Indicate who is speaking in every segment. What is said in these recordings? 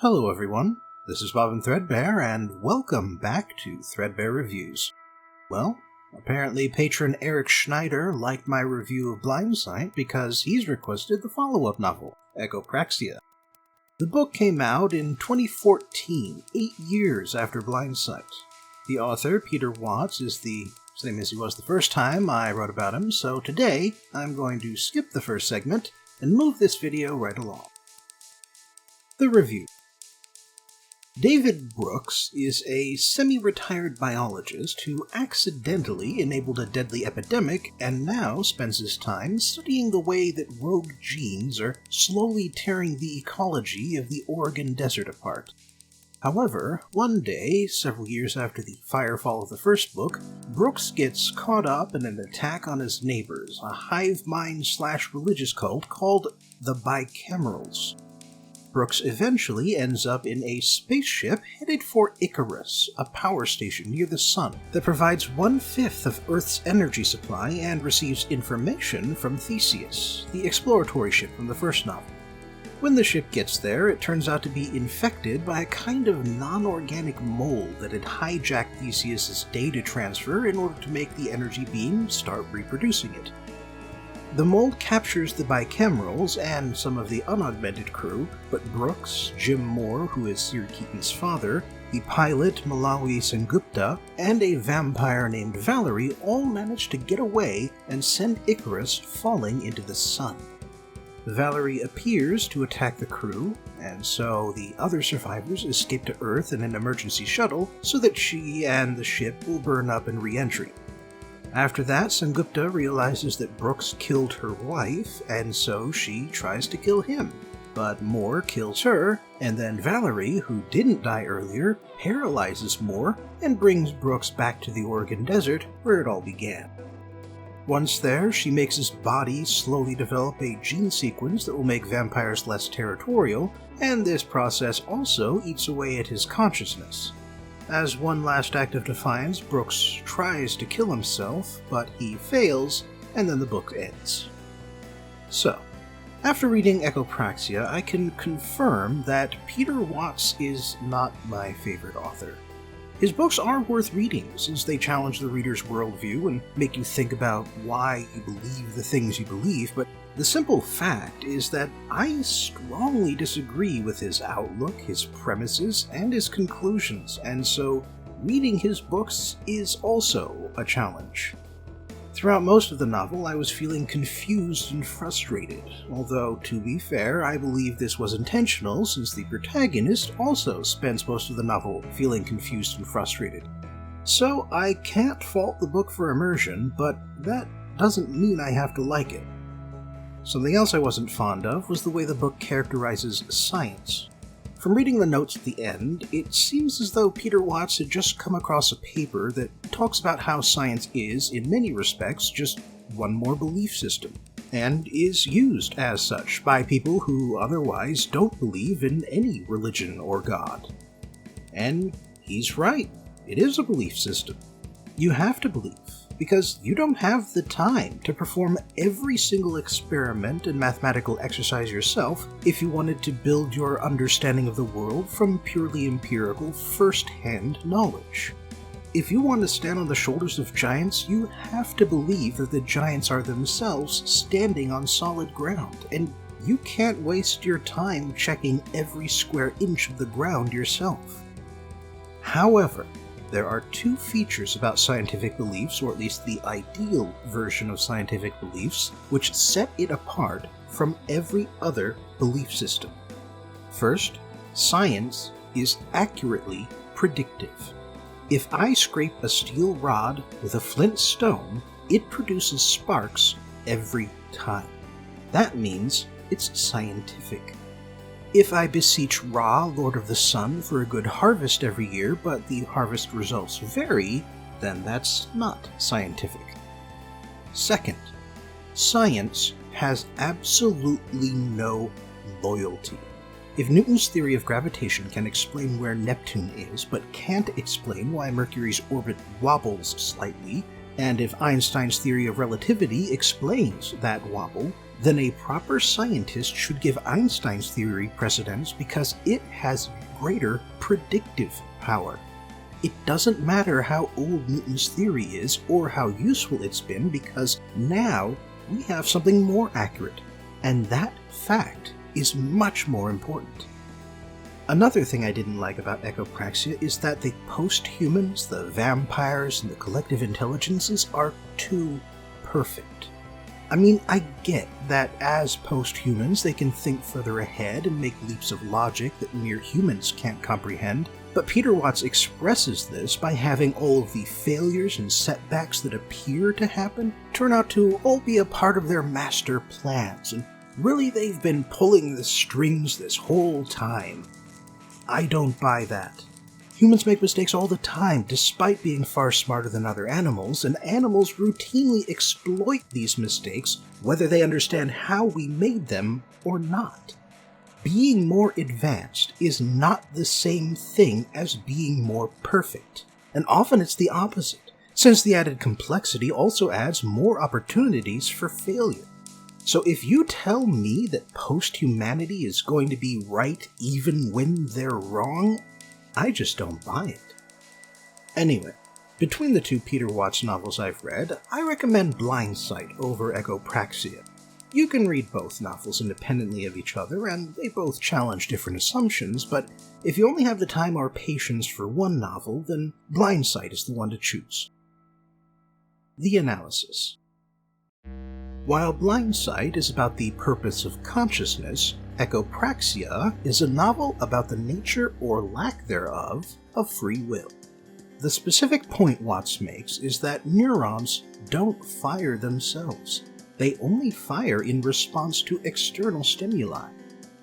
Speaker 1: Hello everyone, this is Bob and Threadbare, and welcome back to Threadbare Reviews. Well, apparently patron Eric Schneider liked my review of Blindsight because he's requested the follow-up novel, Echopraxia. The book came out in 2014, 8 years after Blindsight. The author, Peter Watts, is the same as he was the first time I wrote about him, so today I'm going to skip the first segment and move this video right along. The review. David Brooks is a semi-retired biologist who accidentally enabled a deadly epidemic and now spends his time studying the way that rogue genes are slowly tearing the ecology of the Oregon desert apart. However, one day, several years after the firefall of the first book, Brooks gets caught up in an attack on his neighbors, a hive mind/religious cult called the Bicamerals. Brooks eventually ends up in a spaceship headed for Icarus, a power station near the sun that provides 1/5 of Earth's energy supply and receives information from Theseus, the exploratory ship from the first novel. When the ship gets there, it turns out to be infected by a kind of non-organic mold that had hijacked Theseus's data transfer in order to make the energy beam start reproducing it. The mold captures the Bicamerals and some of the unaugmented crew, but Brooks, Jim Moore, who is Sir Keaton's father, the pilot Malawi Sengupta, and a vampire named Valerie all manage to get away and send Icarus falling into the sun. Valerie appears to attack the crew, and so the other survivors escape to Earth in an emergency shuttle so that she and the ship will burn up in re-entry. After that, Sengupta realizes that Brooks killed her wife, and so she tries to kill him. But Moore kills her, and then Valerie, who didn't die earlier, paralyzes Moore and brings Brooks back to the Oregon desert where it all began. Once there, she makes his body slowly develop a gene sequence that will make vampires less territorial, and this process also eats away at his consciousness. As one last act of defiance, Brooks tries to kill himself, but he fails, and then the book ends. So, after reading Echopraxia, I can confirm that Peter Watts is not my favorite author. His books are worth reading, since they challenge the reader's worldview and make you think about why you believe the things you believe, but the simple fact is that I strongly disagree with his outlook, his premises, and his conclusions, and so reading his books is also a challenge. Throughout most of the novel, I was feeling confused and frustrated, although, to be fair, I believe this was intentional since the protagonist also spends most of the novel feeling confused and frustrated. So I can't fault the book for immersion, but that doesn't mean I have to like it. Something else I wasn't fond of was the way the book characterizes science. From reading the notes at the end, it seems as though Peter Watts had just come across a paper that talks about how science is, in many respects, just one more belief system, and is used as such by people who otherwise don't believe in any religion or God. And he's right, it is a belief system. You have to believe, because you don't have the time to perform every single experiment and mathematical exercise yourself if you wanted to build your understanding of the world from purely empirical, first-hand knowledge. If you want to stand on the shoulders of giants, you have to believe that the giants are themselves standing on solid ground, and you can't waste your time checking every square inch of the ground yourself. However, there are two features about scientific beliefs, or at least the ideal version of scientific beliefs, which set it apart from every other belief system. First, science is accurately predictive. If I scrape a steel rod with a flint stone, it produces sparks every time. That means it's scientific. If I beseech Ra, Lord of the Sun, for a good harvest every year, but the harvest results vary, then that's not scientific. Second, science has absolutely no loyalty. If Newton's theory of gravitation can explain where Neptune is, but can't explain why Mercury's orbit wobbles slightly, and if Einstein's theory of relativity explains that wobble, then a proper scientist should give Einstein's theory precedence because it has greater predictive power. It doesn't matter how old Newton's theory is or how useful it's been, because now we have something more accurate, and that fact is much more important. Another thing I didn't like about Echopraxia is that the post-humans, the vampires, and the collective intelligences are too perfect. I mean, I get that as post-humans they can think further ahead and make leaps of logic that mere humans can't comprehend, but Peter Watts expresses this by having all of the failures and setbacks that appear to happen turn out to all be a part of their master plans, and really they've been pulling the strings this whole time. I don't buy that. Humans make mistakes all the time, despite being far smarter than other animals, and animals routinely exploit these mistakes, whether they understand how we made them or not. Being more advanced is not the same thing as being more perfect, and often it's the opposite, since the added complexity also adds more opportunities for failure. So if you tell me that post-humanity is going to be right even when they're wrong, I just don't buy it. Anyway, between the two Peter Watts novels I've read, I recommend Blindsight over Echopraxia. You can read both novels independently of each other, and they both challenge different assumptions, but if you only have the time or patience for one novel, then Blindsight is the one to choose. The analysis. While Blindsight is about the purpose of consciousness, Echopraxia is a novel about the nature or lack thereof of free will. The specific point Watts makes is that neurons don't fire themselves. They only fire in response to external stimuli.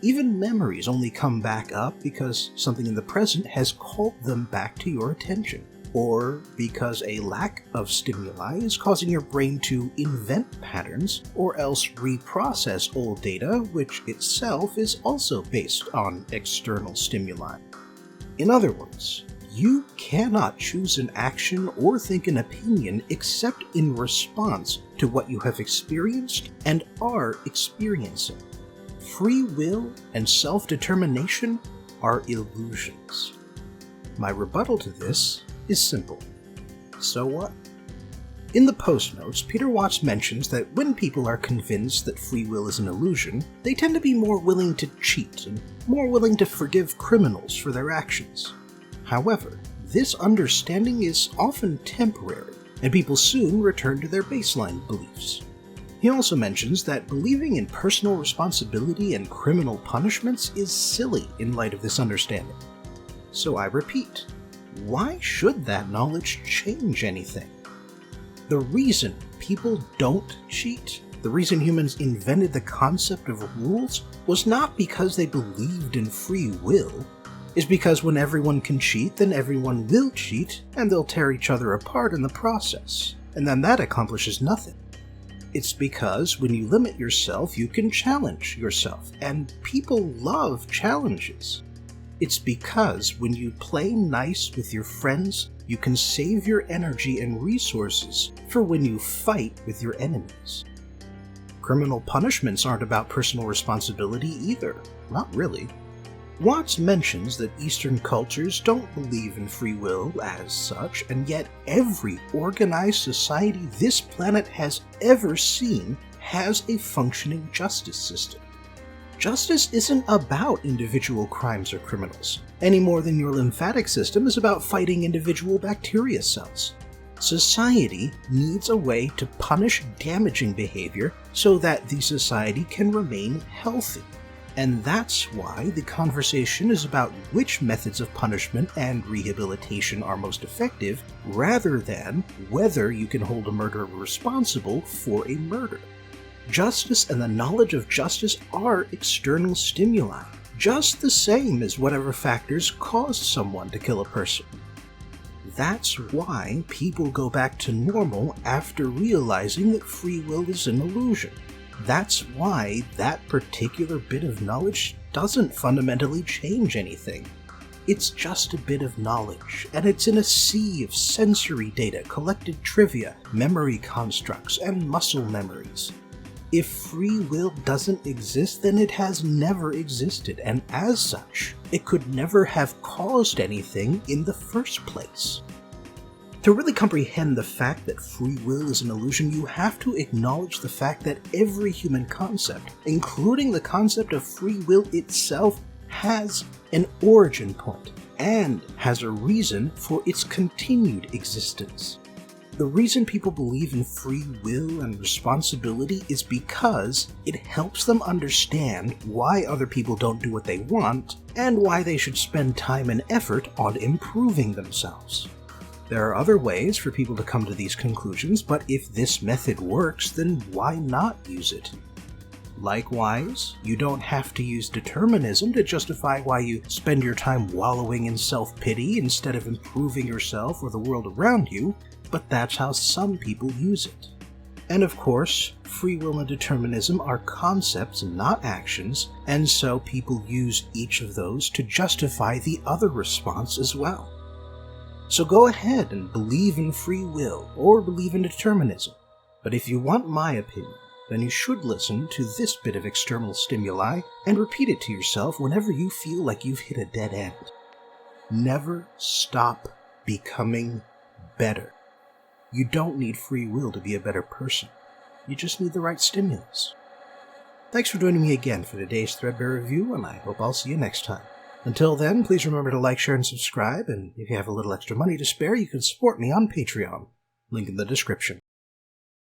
Speaker 1: Even memories only come back up because something in the present has called them back to your attention, or because a lack of stimuli is causing your brain to invent patterns, or else reprocess old data, which itself is also based on external stimuli. In other words, you cannot choose an action or think an opinion except in response to what you have experienced and are experiencing. Free will and self-determination are illusions. My rebuttal to this is simple. So what? In the post notes, Peter Watts mentions that when people are convinced that free will is an illusion, they tend to be more willing to cheat and more willing to forgive criminals for their actions. However, this understanding is often temporary, and people soon return to their baseline beliefs. He also mentions that believing in personal responsibility and criminal punishments is silly in light of this understanding. So I repeat, why should that knowledge change anything? The reason people don't cheat, the reason humans invented the concept of rules, was not because they believed in free will. Is because when everyone can cheat, then everyone will cheat, and they'll tear each other apart in the process, and then that accomplishes nothing. It's because when you limit yourself, you can challenge yourself, and people love challenges. It's because when you play nice with your friends, you can save your energy and resources for when you fight with your enemies. Criminal punishments aren't about personal responsibility either, not really. Watts mentions that Eastern cultures don't believe in free will as such, and yet every organized society this planet has ever seen has a functioning justice system. Justice isn't about individual crimes or criminals, any more than your lymphatic system is about fighting individual bacteria cells. Society needs a way to punish damaging behavior so that the society can remain healthy. And that's why the conversation is about which methods of punishment and rehabilitation are most effective, rather than whether you can hold a murderer responsible for a murder. Justice and the knowledge of justice are external stimuli, just the same as whatever factors caused someone to kill a person. That's why people go back to normal after realizing that free will is an illusion. That's why that particular bit of knowledge doesn't fundamentally change anything. It's just a bit of knowledge, and it's in a sea of sensory data, collected trivia, memory constructs, and muscle memories. If free will doesn't exist, then it has never existed, and as such, it could never have caused anything in the first place. To really comprehend the fact that free will is an illusion, you have to acknowledge the fact that every human concept, including the concept of free will itself, has an origin point and has a reason for its continued existence. The reason people believe in free will and responsibility is because it helps them understand why other people don't do what they want and why they should spend time and effort on improving themselves. There are other ways for people to come to these conclusions, but if this method works, then why not use it? Likewise, you don't have to use determinism to justify why you spend your time wallowing in self-pity instead of improving yourself or the world around you, but that's how some people use it. And of course, free will and determinism are concepts, not actions, and so people use each of those to justify the other response as well. So go ahead and believe in free will, or believe in determinism. But if you want my opinion, then you should listen to this bit of external stimuli and repeat it to yourself whenever you feel like you've hit a dead end. Never stop becoming better. You don't need free will to be a better person. You just need the right stimulus. Thanks for joining me again for today's Threadbare review, and I hope I'll see you next time. Until then, please remember to like, share, and subscribe, and if you have a little extra money to spare, you can support me on Patreon. Link in the description.